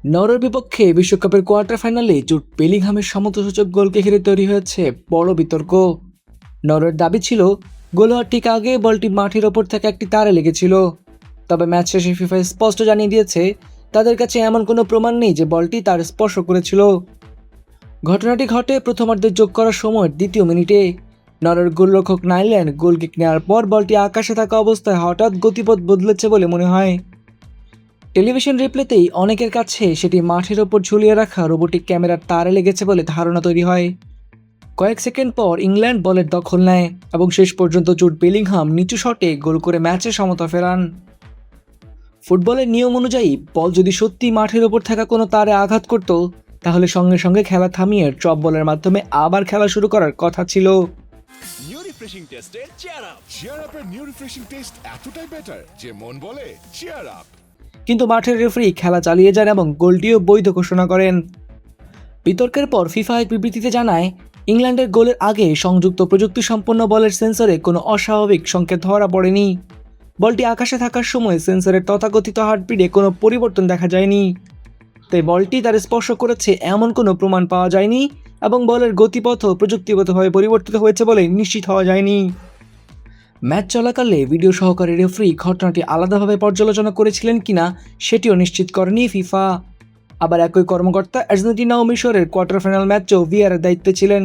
নরওয়ের বিপক্ষে বিশ্বকাপের কোয়ার্টার ফাইনালে জুড বেলিংহামের সমতাসূচক গোলকে ঘিরে তৈরি হয়েছে বড় বিতর্ক। নরওয়ের দাবি ছিল গোল হওয়ার ঠিক আগে বলটি মাঠের ওপর থেকে একটি তারে লেগেছিল। তবে ম্যাচ শেষে ফিফা স্পষ্ট জানিয়ে দিয়েছে তাদের কাছে এমন কোনো প্রমাণ নেই যে বলটি তার স্পর্শ করেছিল। ঘটনাটি ঘটে প্রথমার্ধের যোগ করার সময়ের দ্বিতীয় মিনিটে। নরওয়ের গোলরক্ষক নাইল্যান্ড গোল কিক নেওয়ার পর বলটি আকাশে থাকা অবস্থায় হঠাৎ গতিপথ বদলেছে বলে মনে হয়। টেলিভিশন রিপ্লেতেই অনেকের কাছে সেটি মাঠের ওপর ঝুলিয়ে রাখা রোবোটিক ক্যামেরার তারে লেগেছে বলে ধারণা তৈরি হয়। কয়েক সেকেন্ড পর ইংল্যান্ড বলের দখল নেয় এবং শেষ পর্যন্ত জুড বেলিংহাম নিচু শটে গোল করে ম্যাচে সমতা ফেরান। ফুটবলের নিয়ম অনুযায়ী বল যদি সত্যি মাঠের ওপর থাকা কোনো তারে আঘাত করত, তাহলে সঙ্গে সঙ্গে খেলা থামিয়ে ড্রপ বলের মাধ্যমে আবার খেলা শুরু করার কথা ছিল। নিউ রিফ্রেশিং টেস্টে চিয়ার আপের নিউ রিফ্রেশিং টেস্ট এতটাই বেটার যে মন বলে চিয়ার আপ। কিন্তু মাঠের রেফারি খেলা চালিয়ে যান এবং গোলটিও বৈধ ঘোষণা করেন। বিতর্কের পর ফিফা এক বিবৃতিতে জানায়, ইংল্যান্ডের গোলের আগে সংযুক্ত প্রযুক্তি সম্পন্ন বলের সেন্সরে কোনো অস্বাভাবিক সংকেত ধরা পড়েনি। বলটি আকাশে থাকার সময় সেন্সরের তথাকথিত হার্টবিটে কোনো পরিবর্তন দেখা যায়নি। তাই বলটি তার স্পর্শ করেছে এমন কোনো প্রমাণ পাওয়া যায়নি এবং বলের গতিপথও প্রযুক্তিগতভাবে পরিবর্তিত হয়েছে বলে নিশ্চিত হওয়া যায়নি। ম্যাচ চলাকালে ভিডিও সহকারী রেফারি ঘটনাটি আলাদাভাবে পর্যালোচনা করেছিলেন কিনা সেটিও নিশ্চিত করেনি ফিফা। আবার একই কর্মকর্তা আর্জেন্টিনা ও মিশরের কোয়ার্টার ফাইনাল ম্যাচেও ভিআরের দায়িত্বে ছিলেন।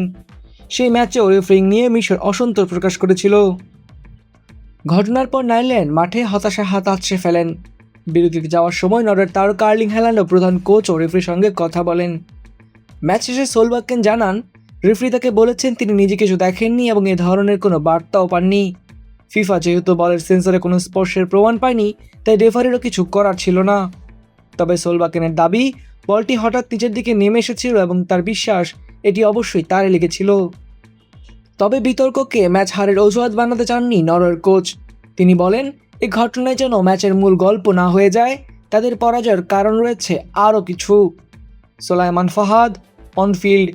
সেই ম্যাচেও রেফারিং নিয়ে মিশর অসন্তোষ প্রকাশ করেছিল। ঘটনার পর নাইল্যান্ড মাঠে হতাশায় হাত আছড়ে ফেলেন। বিরতিতে যাওয়ার সময় নরওয়ের তারকা আর্লিং হ্যালান্ড ও প্রধান কোচ ও রেফারির সঙ্গে কথা বলেন। ম্যাচ শেষে সোলবাকেন জানান, রেফারি তাকে বলেছেন তিনি নিজে কিছু দেখেননি এবং এ ধরনের কোনো বার্তাও পাননি। ফিফা যেহেতু বলের সেন্সরে কোনো স্পর্শের প্রমাণ পায়নি, তাই রেফারিরও কিছু করার ছিল না। তবে সোলবাকেনের দাবি, বলটি হঠাৎ নিচের দিকে নেমে এসেছিল এবং তার বিশ্বাস এটি অবশ্যই তারে লেগেছিল। তবে বিতর্ককে ম্যাচ হারের অজুহাত বানাতে চাননি নরওয়ের কোচ। তিনি বলেন, এই ঘটনায় যেন ম্যাচের মূল গল্প না হয়ে যায়, তাদের পরাজয়ের কারণ রয়েছে আরও কিছু। সোলাইমান ফাহাদ, অনফিল্ড।